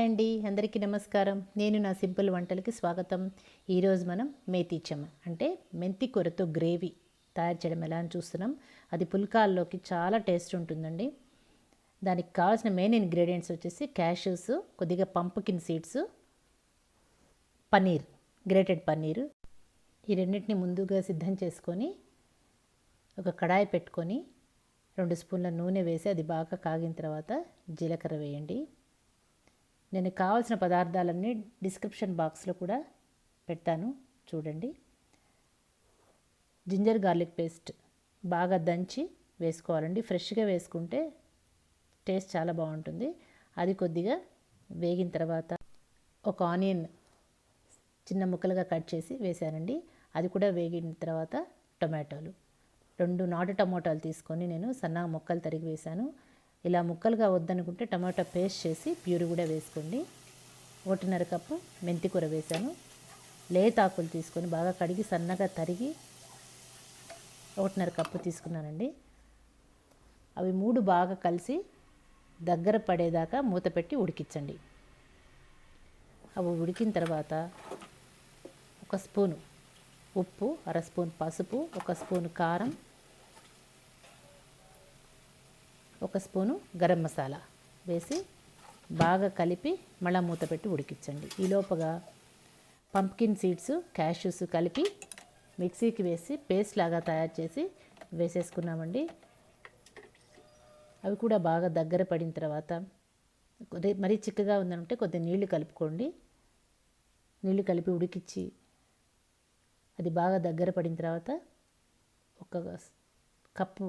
Hi అండి, అందరికీ నమస్కారం. నేను నా సింపుల్ వంటలకి స్వాగతం. ఈరోజు మనం మేథీ చమన్ అంటే మెంతి కూరతో గ్రేవీ తయారు చేయడం ఎలా అని చూస్తున్నాం. అది పుల్కాల్లోకి చాలా టేస్ట్ ఉంటుందండి. దానికి కావాల్సిన మెయిన్ ఇంగ్రీడియంట్స్ వచ్చేసి క్యాష్యూస్, కొద్దిగా pumpkin seeds, paneer, grated paneer. ఈ రెండింటిని ముందుగా సిద్ధం చేసుకొని ఒక కడాయి పెట్టుకొని 2 స్పూన్ల నూనె వేసి అది బాగా కాగిన తర్వాత జీలకర్ర వేయండి. నేను కావాల్సిన పదార్థాలన్నీ డిస్క్రిప్షన్ బాక్స్లో కూడా పెడతాను, చూడండి. జింజర్ గార్లిక్ పేస్ట్ బాగా దంచి వేసుకోవాలండి. ఫ్రెష్గా వేసుకుంటే టేస్ట్ చాలా బాగుంటుంది. అది కొద్దిగా వేగిన తర్వాత ఒక ఆనియన్ చిన్న ముక్కలుగా కట్ చేసి వేసానండి. అది కూడా వేగిన తర్వాత టొమాటోలు 2 నాటు టమోటాలు తీసుకొని నేను సన్నగా ముక్కలు తరిగి వేసాను. ఇలా ముక్కలుగా వద్దనుకుంటే టమాటా పేస్ట్ చేసి ప్యూరీ కూడా వేసుకోండి. 1.5 కప్పు మెంతి కూర వేసాను. లేత ఆకులు తీసుకొని బాగా కడిగి సన్నగా తరిగి 1.5 కప్పు తీసుకున్నానండి. అవి 3 బాగా కలిసి దగ్గర పడేదాకా మూత పెట్టి ఉడికించండి. అవి ఉడికిన తర్వాత 1 స్పూను ఉప్పు, 1/2 స్పూన్ పసుపు, 1 స్పూను కారం, 1 స్పూను గరం మసాలా వేసి బాగా కలిపి మళ్ళీ మూత పెట్టి ఉడికించండి. ఈ లోపల పంప్కిన్ సీడ్స్, క్యాష్యూస్ కలిపి మిక్సీకి వేసి పేస్ట్ లాగా తయారు చేసి వేసేసుకున్నామండి. అవి కూడా బాగా దగ్గర పడిన తర్వాత మరీ చిక్కగా ఉందంటే కొద్దిగా నీళ్లు కలుపుకోండి. నీళ్లు కలిపి ఉడికించి అది బాగా దగ్గర పడిన తర్వాత 1 కప్పు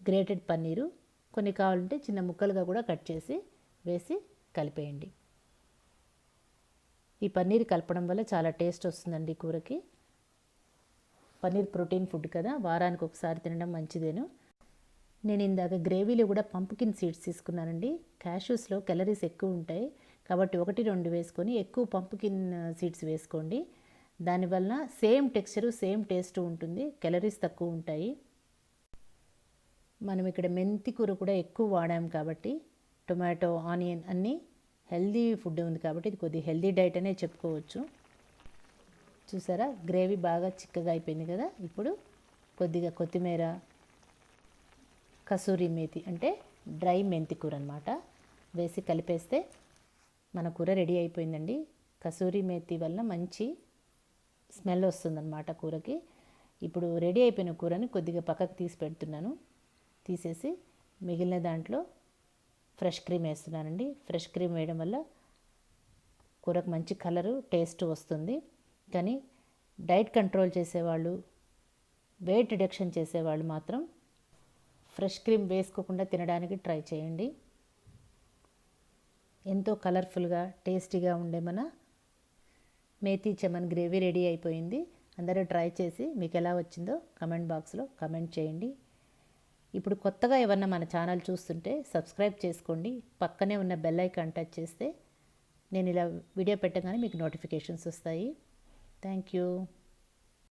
గ్రేటెడ్ పన్నీరు, కొన్ని కావాలంటే చిన్న ముక్కలుగా కూడా కట్ చేసి వేసి కలిపేయండి. ఈ పన్నీర్ కలపడం వల్ల చాలా టేస్ట్ వస్తుందండి కూరకి. పన్నీర్ ప్రోటీన్ ఫుడ్ కదా, వారానికి ఒకసారి తినడం మంచిదేను. నేను ఇందాక గ్రేవీలో కూడా పంప్కిన్ సీడ్స్ తీసుకున్నానండి. క్యాష్యూస్లో క్యాలరీస్ ఎక్కువ ఉంటాయి కాబట్టి 1-2 వేసుకొని ఎక్కువ పంప్కిన్ సీడ్స్ వేసుకోండి. దానివల్ల సేమ్ టెక్స్చరు సేమ్ టేస్ట్ ఉంటుంది, క్యాలరీస్ తక్కువ ఉంటాయి. మనం ఇక్కడ మెంతి కూర కూడా ఎక్కువ వాడాం కాబట్టి టొమాటో, ఆనియన్ అన్నీ హెల్దీ ఫుడ్ ఉంది కాబట్టి ఇది కొద్దిగా హెల్దీ డైట్ అనే చెప్పుకోవచ్చు. చూసారా, గ్రేవీ బాగా చిక్కగా అయిపోయింది కదా. ఇప్పుడు కొద్దిగా కొత్తిమీర, కసూరిమేతి అంటే డ్రై మెంతి కూర అనమాట వేసి కలిపేస్తే మన కూర రెడీ అయిపోయిందండి. కసూరిమేతి వల్ల మంచి స్మెల్ వస్తుందన్నమాట కూరకి. ఇప్పుడు రెడీ అయిపోయిన కూరని కొద్దిగా పక్కకు తీసి పెడుతున్నాను. తీసేసి మిగిలిన దాంట్లో ఫ్రెష్ క్రీమ్ వేస్తున్నానండి. ఫ్రెష్ క్రీమ్ వేయడం వల్ల కూరకు మంచి కలరు, టేస్ట్ వస్తుంది. కానీ డైట్ కంట్రోల్ చేసేవాళ్ళు, వెయిట్ రిడక్షన్ చేసేవాళ్ళు మాత్రం ఫ్రెష్ క్రీమ్ వేసుకోకుండా తినడానికి ట్రై చేయండి. ఎంతో కలర్ఫుల్గా టేస్టీగా ఉండే మన మేథీ చమన్ గ్రేవీ రెడీ అయిపోయింది. అందరూ ట్రై చేసి మీకు ఎలా వచ్చిందో కమెంట్ బాక్స్లో కమెంట్ చేయండి. ఇప్పుడు కొత్తగా ఎవరన్నా మన ఛానల్ చూస్తుంటే సబ్స్క్రైబ్ చేసుకోండి. పక్కనే ఉన్న బెల్ ఐకాన్ టచ్ చేస్తే నేను ఇలా వీడియో పెట్టగానే మీకు నోటిఫికేషన్స్ వస్తాయి. Thank you.